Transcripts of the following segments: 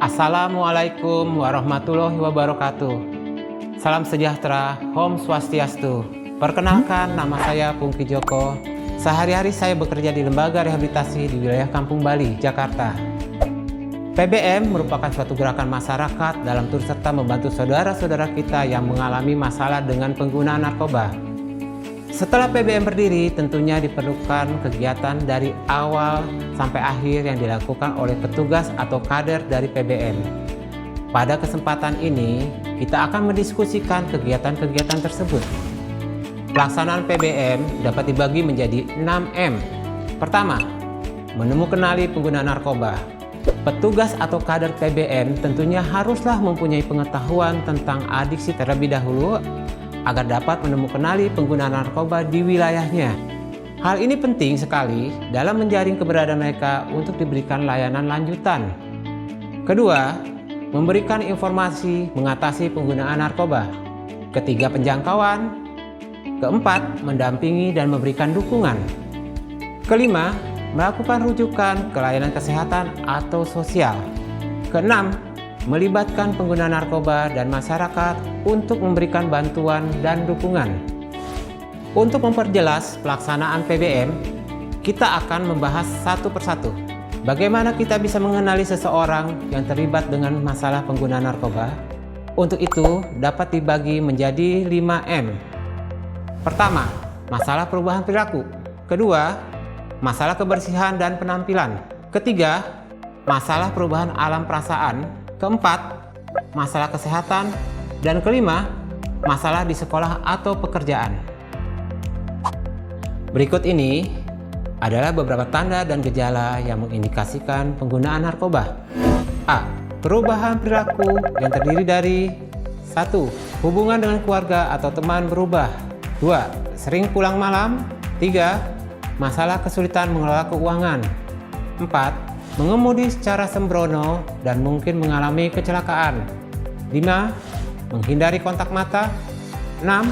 Assalamualaikum warahmatullahi wabarakatuh. Salam sejahtera, Om Swastiastu. Perkenalkan, nama saya Pungki Joko. Sehari-hari saya bekerja di lembaga rehabilitasi di wilayah Kampung Bali, Jakarta. PBM merupakan suatu gerakan masyarakat dalam turut serta membantu saudara-saudara kita yang mengalami masalah dengan penggunaan narkoba. Setelah PBM berdiri, tentunya diperlukan kegiatan dari awal sampai akhir yang dilakukan oleh petugas atau kader dari PBM. Pada kesempatan ini, kita akan mendiskusikan kegiatan-kegiatan tersebut. Pelaksanaan PBM dapat dibagi menjadi 6M. Pertama, mengenali pengguna narkoba. Petugas atau kader PBM tentunya haruslah mempunyai pengetahuan tentang adiksi terlebih dahulu agar dapat mengenali pengguna narkoba di wilayahnya. Hal ini penting sekali dalam menjaring keberadaan mereka untuk diberikan layanan lanjutan. Kedua, memberikan informasi mengatasi penggunaan narkoba. Ketiga, penjangkauan. Keempat, mendampingi dan memberikan dukungan. Kelima, melakukan rujukan ke layanan kesehatan atau sosial. Keenam, melibatkan pengguna narkoba dan masyarakat untuk memberikan bantuan dan dukungan. Untuk memperjelas pelaksanaan PBM, kita akan membahas satu persatu. Bagaimana kita bisa mengenali seseorang yang terlibat dengan masalah pengguna narkoba? Untuk itu, dapat dibagi menjadi 5M. Pertama, masalah perubahan perilaku. Kedua, masalah kebersihan dan penampilan. Ketiga, masalah perubahan alam perasaan. Keempat, masalah kesehatan. Dan kelima, masalah di sekolah atau pekerjaan. Berikut ini adalah beberapa tanda dan gejala yang mengindikasikan penggunaan narkoba. A. Perubahan perilaku yang terdiri dari 1. Hubungan dengan keluarga atau teman berubah. 2. Sering pulang malam. 3. Masalah kesulitan mengelola keuangan. 4. Mengemudi secara sembrono dan mungkin mengalami kecelakaan. 5. Menghindari kontak mata. 6.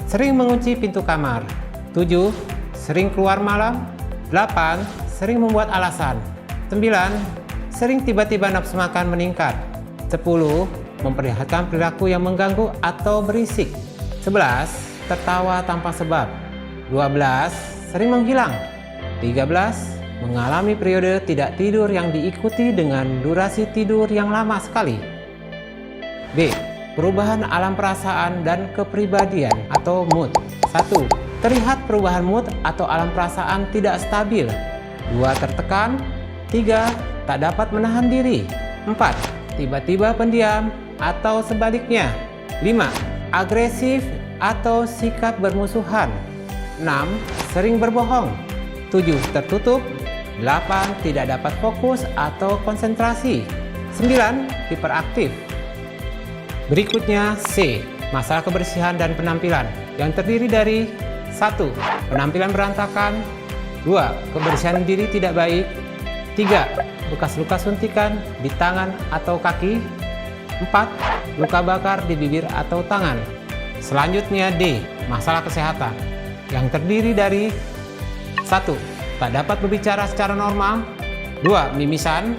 Sering mengunci pintu kamar. 7. Sering keluar malam. 8. Sering membuat alasan. 9. Sering tiba-tiba nafsu makan meningkat. 10. Memperlihatkan perilaku yang mengganggu atau berisik. 11. Tertawa tanpa sebab. 12. Sering menghilang. 13. Mengalami periode tidak tidur yang diikuti dengan durasi tidur yang lama sekali. B. Perubahan alam perasaan dan kepribadian atau mood. 1. Terlihat perubahan mood atau alam perasaan tidak stabil. 2. Tertekan. 3. Tak dapat menahan diri. 4. Tiba-tiba pendiam atau sebaliknya. 5. Agresif atau sikap bermusuhan. 6. Sering berbohong. 7. Tertutup. 8. Tidak dapat fokus atau konsentrasi. 9. Hiperaktif. Berikutnya C. Masalah kebersihan dan penampilan yang terdiri dari 1. Penampilan berantakan. 2. Kebersihan diri tidak baik. 3. Bekas luka suntikan di tangan atau kaki. 4. Luka bakar di bibir atau tangan. Selanjutnya D. Masalah kesehatan yang terdiri dari 1. Tak dapat berbicara secara normal. 2. Mimisan.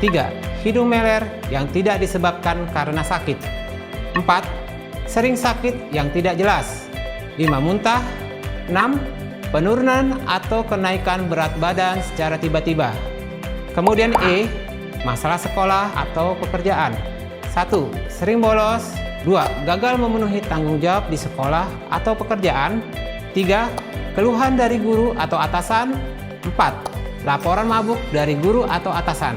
3. Hidung meler yang tidak disebabkan karena sakit. 4. Sering sakit yang tidak jelas. 5. Muntah. 6. Penurunan atau kenaikan berat badan secara tiba-tiba. Kemudian E. Masalah sekolah atau pekerjaan. 1. Sering bolos. 2. Gagal memenuhi tanggung jawab di sekolah atau pekerjaan. 3. Keluhan dari guru atau atasan. 4. Laporan mabuk dari guru atau atasan.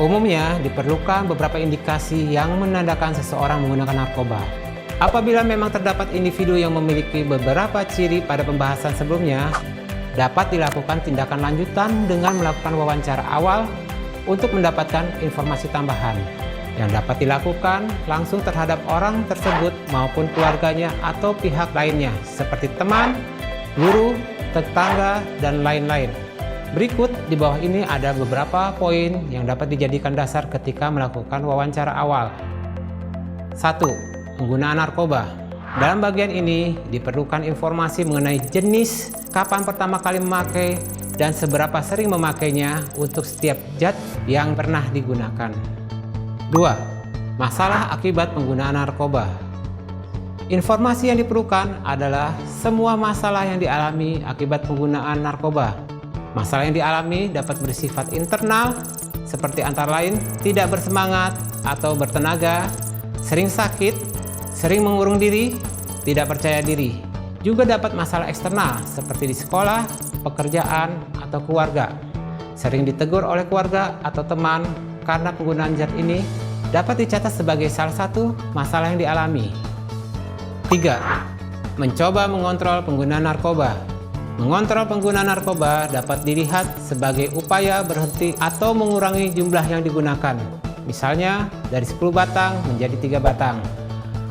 Umumnya diperlukan beberapa indikasi yang menandakan seseorang menggunakan narkoba. Apabila memang terdapat individu yang memiliki beberapa ciri pada pembahasan sebelumnya, dapat dilakukan tindakan lanjutan dengan melakukan wawancara awal untuk mendapatkan informasi tambahan yang dapat dilakukan langsung terhadap orang tersebut maupun keluarganya atau pihak lainnya seperti teman, guru, tetangga, dan lain-lain. Berikut di bawah ini ada beberapa poin yang dapat dijadikan dasar ketika melakukan wawancara awal. 1. Penggunaan narkoba. Dalam bagian ini diperlukan informasi mengenai jenis, kapan pertama kali memakai, dan seberapa sering memakainya untuk setiap zat yang pernah digunakan. 2. Masalah akibat penggunaan narkoba. Informasi yang diperlukan adalah semua masalah yang dialami akibat penggunaan narkoba. Masalah yang dialami dapat bersifat internal, seperti antara lain tidak bersemangat atau bertenaga, sering sakit, sering mengurung diri, tidak percaya diri. Juga dapat masalah eksternal seperti di sekolah, pekerjaan, atau keluarga. Sering ditegur oleh keluarga atau teman karena penggunaan zat ini dapat dicatat sebagai salah satu masalah yang dialami. 3. Mencoba mengontrol penggunaan narkoba. Mengontrol penggunaan narkoba dapat dilihat sebagai upaya berhenti atau mengurangi jumlah yang digunakan. Misalnya dari 10 batang menjadi 3 batang.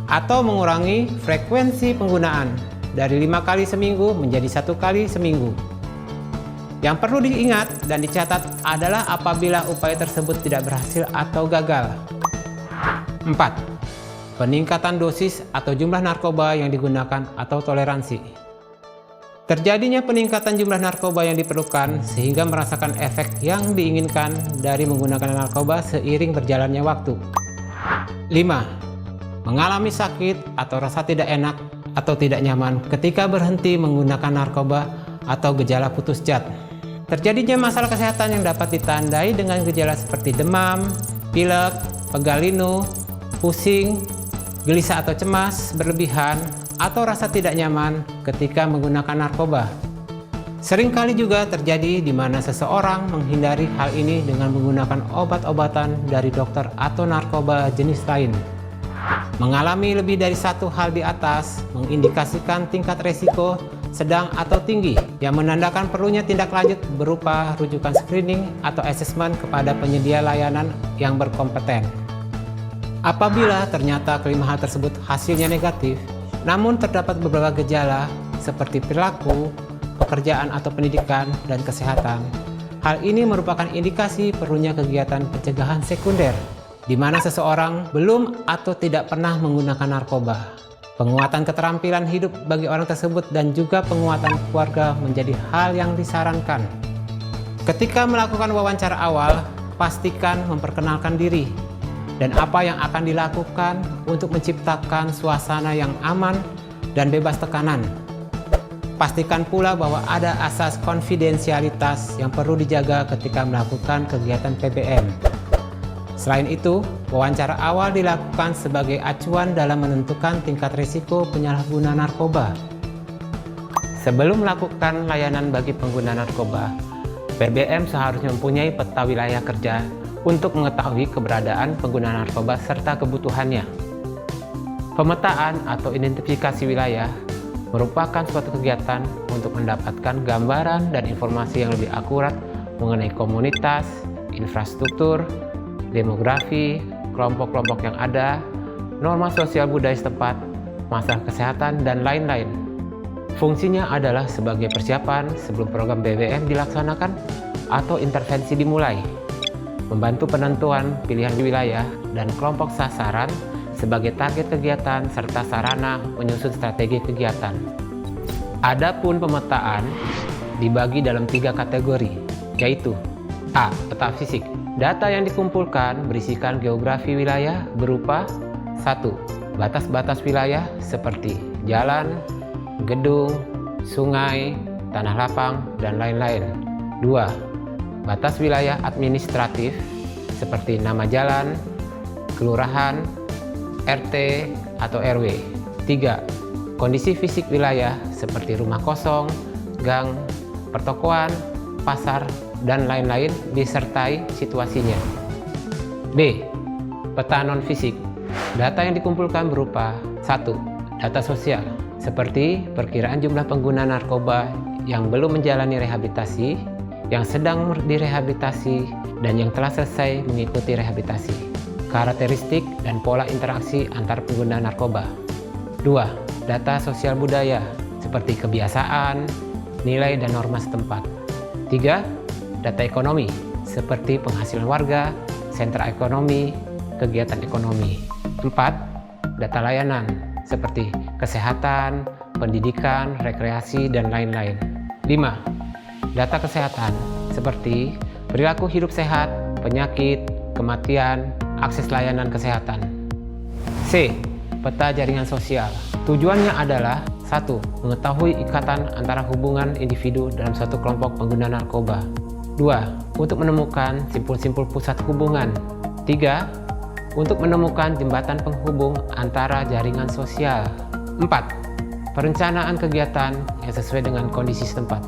Atau mengurangi frekuensi penggunaan dari 5 kali seminggu menjadi 1 kali seminggu. Yang perlu diingat dan dicatat adalah apabila upaya tersebut tidak berhasil atau gagal. 4. Peningkatan dosis atau jumlah narkoba yang digunakan atau toleransi. Terjadinya peningkatan jumlah narkoba yang diperlukan sehingga merasakan efek yang diinginkan dari menggunakan narkoba seiring berjalannya waktu. 5. Mengalami sakit atau rasa tidak enak atau tidak nyaman ketika berhenti menggunakan narkoba atau gejala putus zat. Terjadinya masalah kesehatan yang dapat ditandai dengan gejala seperti demam, pilek, pegal linu, pusing, gelisah atau cemas berlebihan, atau rasa tidak nyaman ketika menggunakan narkoba. Seringkali juga terjadi di mana seseorang menghindari hal ini dengan menggunakan obat-obatan dari dokter atau narkoba jenis lain. Mengalami lebih dari satu hal di atas mengindikasikan tingkat resiko sedang atau tinggi yang menandakan perlunya tindak lanjut berupa rujukan screening atau asesmen kepada penyedia layanan yang berkompeten. Apabila ternyata kelima hal tersebut hasilnya negatif, namun terdapat beberapa gejala seperti perilaku, pekerjaan atau pendidikan, dan kesehatan, hal ini merupakan indikasi perlunya kegiatan pencegahan sekunder di mana seseorang belum atau tidak pernah menggunakan narkoba. Penguatan keterampilan hidup bagi orang tersebut dan juga penguatan keluarga menjadi hal yang disarankan. Ketika melakukan wawancara awal, pastikan memperkenalkan diri dan apa yang akan dilakukan untuk menciptakan suasana yang aman dan bebas tekanan. Pastikan pula bahwa ada asas konfidensialitas yang perlu dijaga ketika melakukan kegiatan PBM. Selain itu, wawancara awal dilakukan sebagai acuan dalam menentukan tingkat risiko penyalahguna narkoba. Sebelum melakukan layanan bagi pengguna narkoba, PBM seharusnya mempunyai peta wilayah kerja untuk mengetahui keberadaan pengguna narkoba serta kebutuhannya. Pemetaan atau identifikasi wilayah merupakan suatu kegiatan untuk mendapatkan gambaran dan informasi yang lebih akurat mengenai komunitas, infrastruktur, demografi, kelompok-kelompok yang ada, norma sosial budaya setempat, masalah kesehatan, dan lain-lain. Fungsinya adalah sebagai persiapan sebelum program PBM dilaksanakan atau intervensi dimulai, membantu penentuan pilihan wilayah dan kelompok sasaran sebagai target kegiatan serta sarana menyusun strategi kegiatan. Adapun pemetaan dibagi dalam 3 kategori, yaitu A. Peta fisik. Data yang dikumpulkan berisikan geografi wilayah berupa 1. Batas-batas wilayah seperti jalan, gedung, sungai, tanah lapang, dan lain-lain. 2. Batas wilayah administratif seperti nama jalan, kelurahan, RT, atau RW. 3. Kondisi fisik wilayah seperti rumah kosong, gang, pertokoan, pasar, dan lain-lain disertai situasinya. B. Peta non-fisik. Data yang dikumpulkan berupa 1. Data sosial seperti perkiraan jumlah pengguna narkoba yang belum menjalani rehabilitasi, yang sedang direhabilitasi, dan yang telah selesai mengikuti rehabilitasi. Karakteristik dan pola interaksi antar pengguna narkoba. 2. Data sosial budaya seperti kebiasaan, nilai, dan norma setempat. 3. Data ekonomi seperti penghasilan warga, sentra ekonomi, kegiatan ekonomi. 4. Data layanan seperti kesehatan, pendidikan, rekreasi, dan lain-lain. 5. data kesehatan seperti perilaku hidup sehat, penyakit, kematian, akses layanan kesehatan. C. Peta jaringan sosial. Tujuannya adalah 1. Mengetahui ikatan antara hubungan individu dalam suatu kelompok pengguna narkoba. 2. Untuk menemukan simpul-simpul pusat hubungan. 3. Untuk menemukan jembatan penghubung antara jaringan sosial. 4. Perencanaan kegiatan yang sesuai dengan kondisi setempat,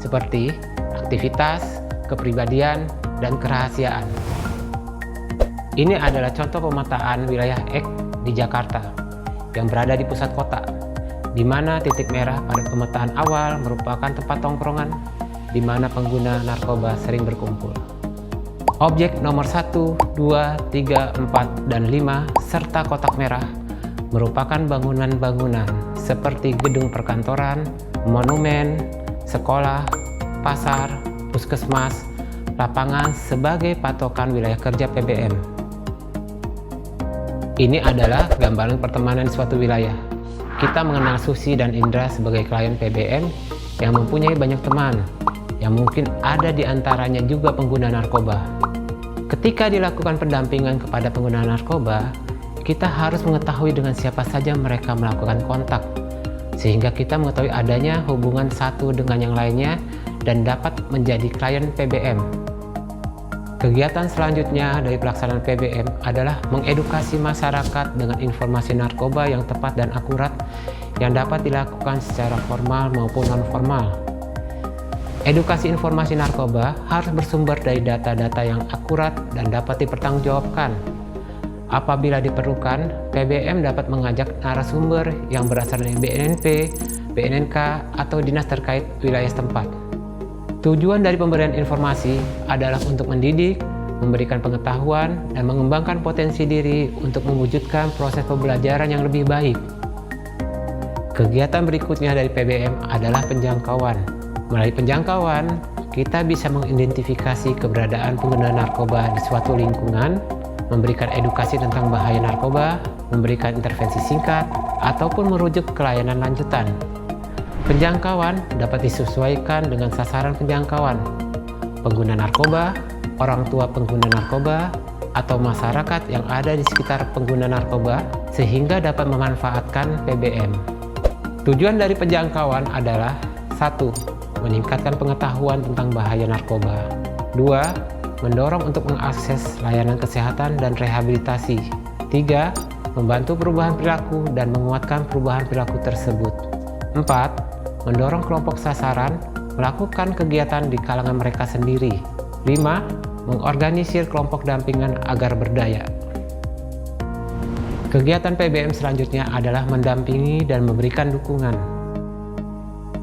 seperti aktivitas, kepribadian, dan kerahasiaan. Ini adalah contoh pemetaan wilayah X di Jakarta yang berada di pusat kota, di mana titik merah pada pemetaan awal merupakan tempat tongkrongan di mana pengguna narkoba sering berkumpul. Objek nomor 1, 2, 3, 4, dan 5 serta kotak merah merupakan bangunan-bangunan seperti gedung perkantoran, monumen, sekolah, pasar, puskesmas, lapangan sebagai patokan wilayah kerja PBM. Ini adalah gambaran pertemanan di suatu wilayah. Kita mengenal Susi dan Indra sebagai klien PBM yang mempunyai banyak teman, yang mungkin ada di antaranya juga pengguna narkoba. Ketika dilakukan pendampingan kepada pengguna narkoba, kita harus mengetahui dengan siapa saja mereka melakukan kontak, sehingga kita mengetahui adanya hubungan satu dengan yang lainnya dan dapat menjadi klien PBM. Kegiatan selanjutnya dari pelaksanaan PBM adalah mengedukasi masyarakat dengan informasi narkoba yang tepat dan akurat yang dapat dilakukan secara formal maupun non-formal. Edukasi informasi narkoba harus bersumber dari data-data yang akurat dan dapat dipertanggungjawabkan. Apabila diperlukan, PBM dapat mengajak narasumber yang berasal dari BNNP, BNNK, atau dinas terkait wilayah setempat. Tujuan dari pemberian informasi adalah untuk mendidik, memberikan pengetahuan, dan mengembangkan potensi diri untuk mewujudkan proses pembelajaran yang lebih baik. Kegiatan berikutnya dari PBM adalah penjangkauan. Melalui penjangkauan, kita bisa mengidentifikasi keberadaan pengguna narkoba di suatu lingkungan, memberikan edukasi tentang bahaya narkoba, memberikan intervensi singkat, ataupun merujuk ke layanan lanjutan. Penjangkauan dapat disesuaikan dengan sasaran penjangkauan, pengguna narkoba, orang tua pengguna narkoba, atau masyarakat yang ada di sekitar pengguna narkoba, sehingga dapat memanfaatkan PBM. Tujuan dari penjangkauan adalah 1. Meningkatkan pengetahuan tentang bahaya narkoba. 2. Mendorong untuk mengakses layanan kesehatan dan rehabilitasi. 3. Membantu perubahan perilaku dan menguatkan perubahan perilaku tersebut. 4. Mendorong kelompok sasaran melakukan kegiatan di kalangan mereka sendiri. 5. Mengorganisir kelompok dampingan agar berdaya. Kegiatan PBM selanjutnya adalah mendampingi dan memberikan dukungan.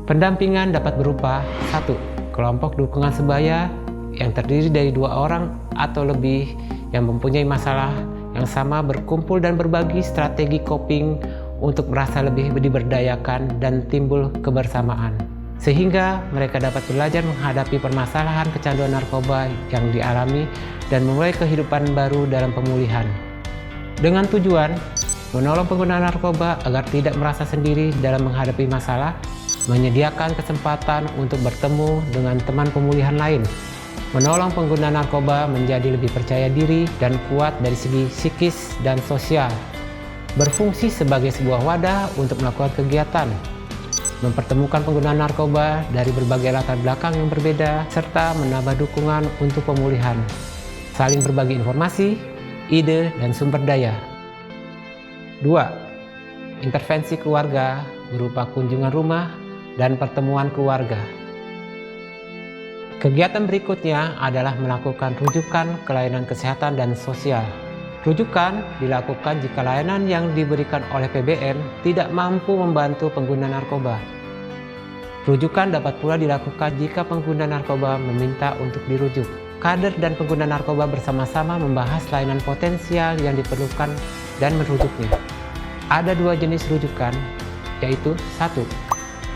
Pendampingan dapat berupa 1. Kelompok dukungan sebaya yang terdiri dari 2 orang atau lebih yang mempunyai masalah yang sama berkumpul dan berbagi strategi coping untuk merasa lebih diberdayakan dan timbul kebersamaan, sehingga mereka dapat belajar menghadapi permasalahan kecanduan narkoba yang dialami dan memulai kehidupan baru dalam pemulihan. Dengan tujuan menolong pengguna narkoba agar tidak merasa sendiri dalam menghadapi masalah, menyediakan kesempatan untuk bertemu dengan teman pemulihan lain, menolong pengguna narkoba menjadi lebih percaya diri dan kuat dari segi psikis dan sosial, berfungsi sebagai sebuah wadah untuk melakukan kegiatan, mempertemukan pengguna narkoba dari berbagai latar belakang yang berbeda, serta menambah dukungan untuk pemulihan, saling berbagi informasi, ide, dan sumber daya. 2. Intervensi keluarga berupa kunjungan rumah dan pertemuan keluarga. Kegiatan berikutnya adalah melakukan rujukan ke layanan kesehatan dan sosial. Rujukan dilakukan jika layanan yang diberikan oleh PBM tidak mampu membantu pengguna narkoba. Rujukan dapat pula dilakukan jika pengguna narkoba meminta untuk dirujuk. Kader dan pengguna narkoba bersama-sama membahas layanan potensial yang diperlukan dan merujuknya. Ada 2 jenis rujukan, yaitu 1.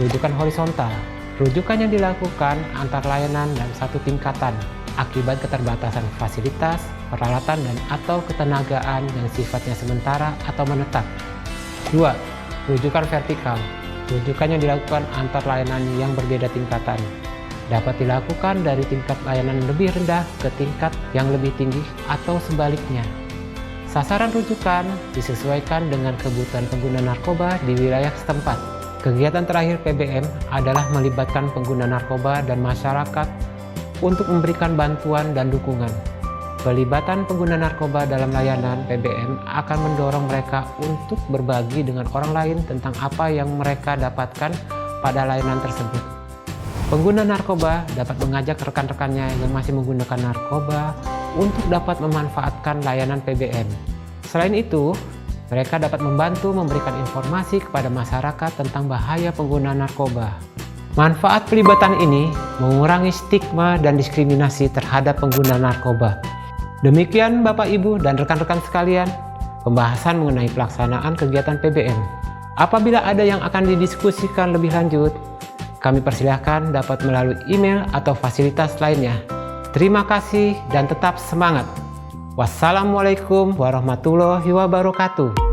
Rujukan horizontal. Rujukan yang dilakukan antar layanan dalam satu tingkatan akibat keterbatasan fasilitas, peralatan, dan atau ketenagaan yang sifatnya sementara atau menetap. 2. Rujukan vertikal. Rujukan yang dilakukan antar layanan yang berbeda tingkatan. dapat dilakukan dari tingkat layanan lebih rendah ke tingkat yang lebih tinggi atau sebaliknya. Sasaran rujukan disesuaikan dengan kebutuhan pengguna narkoba di wilayah setempat. Kegiatan terakhir PBM adalah melibatkan pengguna narkoba dan masyarakat untuk memberikan bantuan dan dukungan. Pelibatan pengguna narkoba dalam layanan PBM akan mendorong mereka untuk berbagi dengan orang lain tentang apa yang mereka dapatkan pada layanan tersebut. Pengguna narkoba dapat mengajak rekan-rekannya yang masih menggunakan narkoba untuk dapat memanfaatkan layanan PBM. Selain itu, mereka dapat membantu memberikan informasi kepada masyarakat tentang bahaya penggunaan narkoba. Manfaat pelibatan ini mengurangi stigma dan diskriminasi terhadap pengguna narkoba. Demikian Bapak, Ibu, dan rekan-rekan sekalian, pembahasan mengenai pelaksanaan kegiatan PBM. Apabila ada yang akan didiskusikan lebih lanjut, kami persilahkan dapat melalui email atau fasilitas lainnya. Terima kasih dan tetap semangat. Wassalamualaikum warahmatullahi wabarakatuh.